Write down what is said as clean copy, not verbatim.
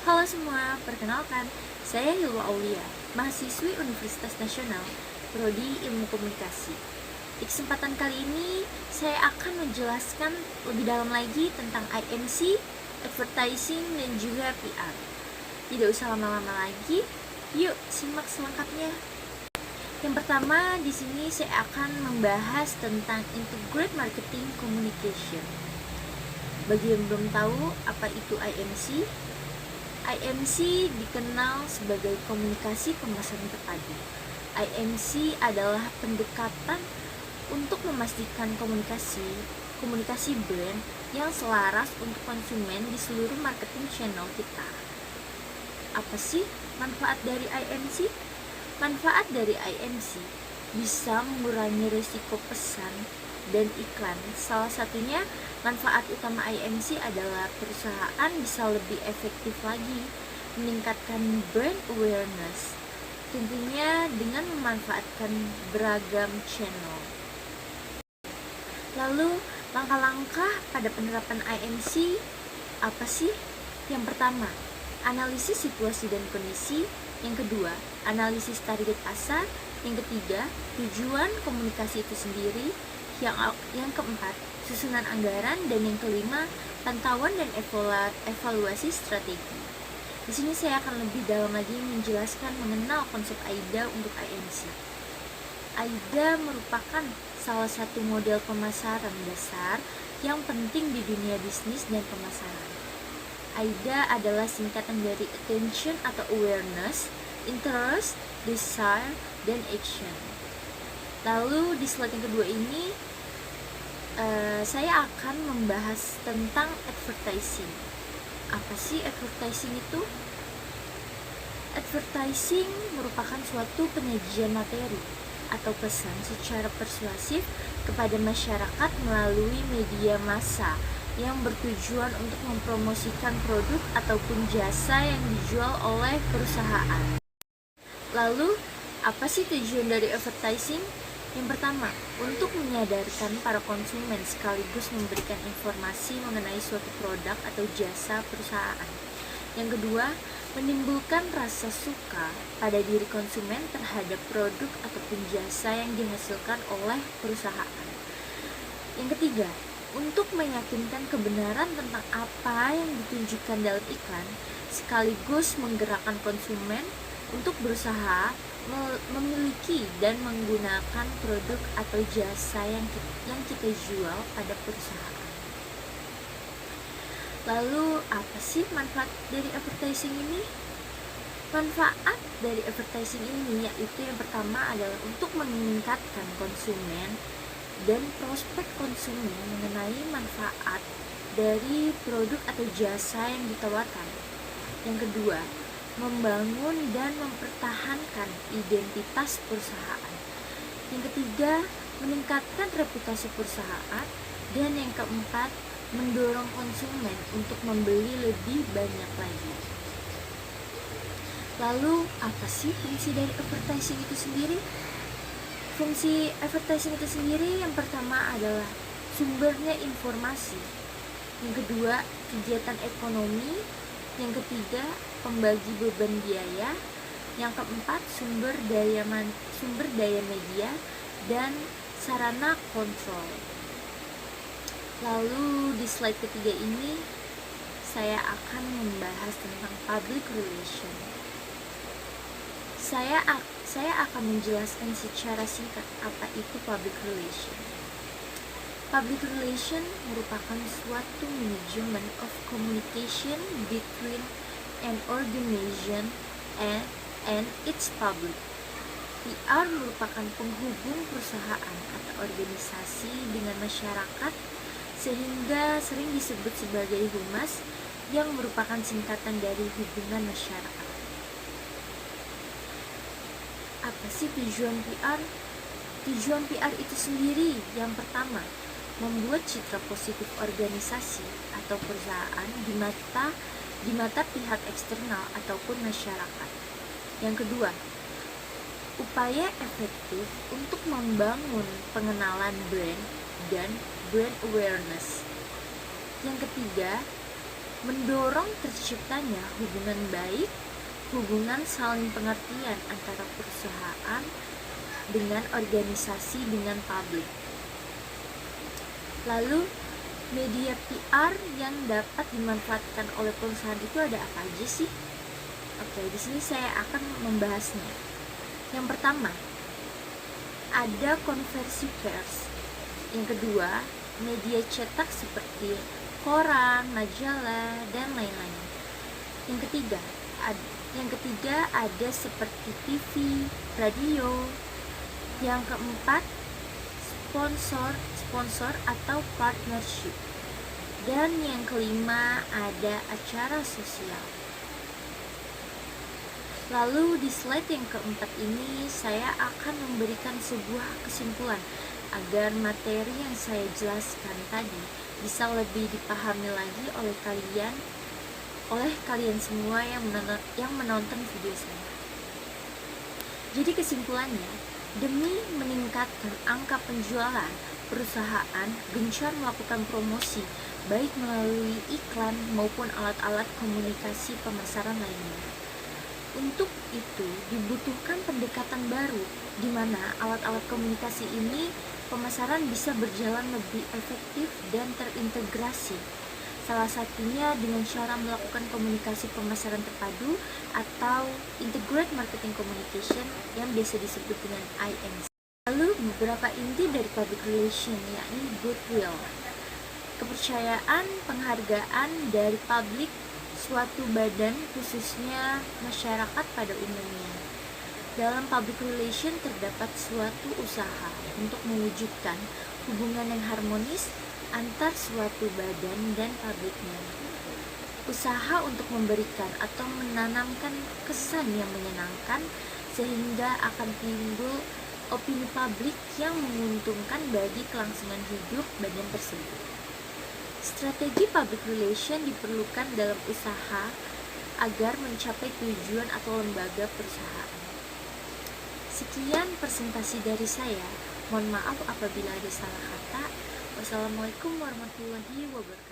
Halo semua, perkenalkan, saya Hilwa Aulia, mahasiswi Universitas Nasional, Prodi Ilmu Komunikasi. Di kesempatan kali ini, saya akan menjelaskan lebih dalam lagi tentang IMC, advertising, dan juga PR. Tidak usah lama-lama lagi, yuk simak selengkapnya. Yang pertama, di sini saya akan membahas tentang Integrated Marketing Communication. Bagi yang belum tahu apa itu IMC, IMC dikenal sebagai komunikasi pemasaran terpadu. IMC adalah pendekatan untuk memastikan komunikasi brand yang selaras untuk konsumen di seluruh marketing channel kita. Apa sih manfaat dari IMC? Manfaat dari IMC bisa mengurangi risiko pesan dan iklan. Salah satunya, manfaat utama IMC adalah perusahaan bisa lebih efektif lagi meningkatkan brand awareness, tentunya dengan memanfaatkan beragam channel. Lalu, langkah-langkah pada penerapan IMC apa sih? Yang pertama, analisis situasi dan kondisi. Yang kedua, analisis target pasar. Yang ketiga, tujuan komunikasi itu sendiri. Yang keempat, susunan anggaran. Dan yang kelima, pantauan dan evaluasi strategi. Di sini saya akan lebih dalam lagi menjelaskan mengenal konsep AIDA untuk IMC. AIDA merupakan salah satu model pemasaran dasar yang penting di dunia bisnis dan pemasaran. AIDA adalah singkatan dari attention atau awareness, interest, desire, dan action. Lalu di slide yang kedua ini saya akan membahas tentang advertising. Apa sih advertising itu? Advertising merupakan suatu penyajian materi atau pesan secara persuasif kepada masyarakat melalui media massa yang bertujuan untuk mempromosikan produk ataupun jasa yang dijual oleh perusahaan. Lalu, apa sih tujuan dari advertising? Yang pertama, untuk menyadarkan para konsumen sekaligus memberikan informasi mengenai suatu produk atau jasa perusahaan. Yang kedua, menimbulkan rasa suka pada diri konsumen terhadap produk ataupun jasa yang dihasilkan oleh perusahaan. Yang ketiga, untuk meyakinkan kebenaran tentang apa yang ditunjukkan dalam iklan, sekaligus menggerakkan konsumen untuk berusaha memiliki dan menggunakan produk atau jasa yang kita jual pada perusahaan. Lalu, apa sih manfaat dari advertising ini? Manfaat dari advertising ini yaitu yang pertama adalah untuk meningkatkan konsumen dan prospek konsumen mengenai manfaat dari produk atau jasa yang ditawarkan. Yang kedua, membangun dan mempertahankan identitas perusahaan. Yang ketiga, meningkatkan reputasi perusahaan. Dan yang keempat, mendorong konsumen untuk membeli lebih banyak lagi. Lalu, apa sih fungsi dari advertising itu sendiri? Fungsi advertising itu sendiri yang pertama adalah sumbernya informasi. Yang kedua, kegiatan ekonomi. Yang ketiga, pembagi beban biaya. Yang keempat, sumber daya media dan sarana kontrol. Lalu di slide ketiga ini saya akan membahas tentang public relation. Saya akan menjelaskan secara singkat apa itu public relation. Public relation merupakan suatu management of communication between an organization and its public. PR merupakan penghubung perusahaan atau organisasi dengan masyarakat, sehingga sering disebut sebagai humas yang merupakan singkatan dari hubungan masyarakat. Apa sih tujuan PR? Tujuan PR itu sendiri yang pertama, membuat citra positif organisasi atau perusahaan di mata pihak eksternal ataupun masyarakat. Yang kedua, upaya efektif untuk membangun pengenalan brand dan brand awareness. Yang ketiga, mendorong terciptanya hubungan baik, hubungan saling pengertian antara perusahaan dengan organisasi dengan publik. Lalu media PR yang dapat dimanfaatkan oleh perusahaan itu ada apa aja sih? Oke, di sini saya akan membahasnya. Yang pertama, ada konversi pers. Yang kedua, media cetak seperti koran, majalah, dan lain-lain. Yang ketiga ada seperti TV, radio. Yang keempat, sponsor atau partnership. Dan yang kelima ada acara sosial. Lalu di slide yang keempat ini saya akan memberikan sebuah kesimpulan agar materi yang saya jelaskan tadi bisa lebih dipahami lagi oleh kalian semua yang menonton video saya. Jadi kesimpulannya, demi meningkatkan angka penjualan, perusahaan gencar melakukan promosi baik melalui iklan maupun alat-alat komunikasi pemasaran lainnya. Untuk itu dibutuhkan pendekatan baru di mana alat-alat komunikasi ini pemasaran bisa berjalan lebih efektif dan terintegrasi. Salah satunya dengan cara melakukan komunikasi pemasaran terpadu atau Integrated Marketing Communication yang biasa disebut dengan IMC. Lalu beberapa inti dari public relation, yakni goodwill, kepercayaan, penghargaan dari publik suatu badan, khususnya masyarakat pada umumnya. Dalam public relation terdapat suatu usaha untuk mewujudkan hubungan yang harmonis antar suatu badan dan publiknya. Usaha untuk memberikan atau menanamkan kesan yang menyenangkan sehingga akan timbul opini publik yang menguntungkan bagi kelangsungan hidup badan tersebut. Strategi public relation diperlukan dalam usaha agar mencapai tujuan atau lembaga perusahaan. Sekian presentasi dari saya. Mohon maaf apabila ada salah kata. Wassalamualaikum warahmatullahi wabarakatuh.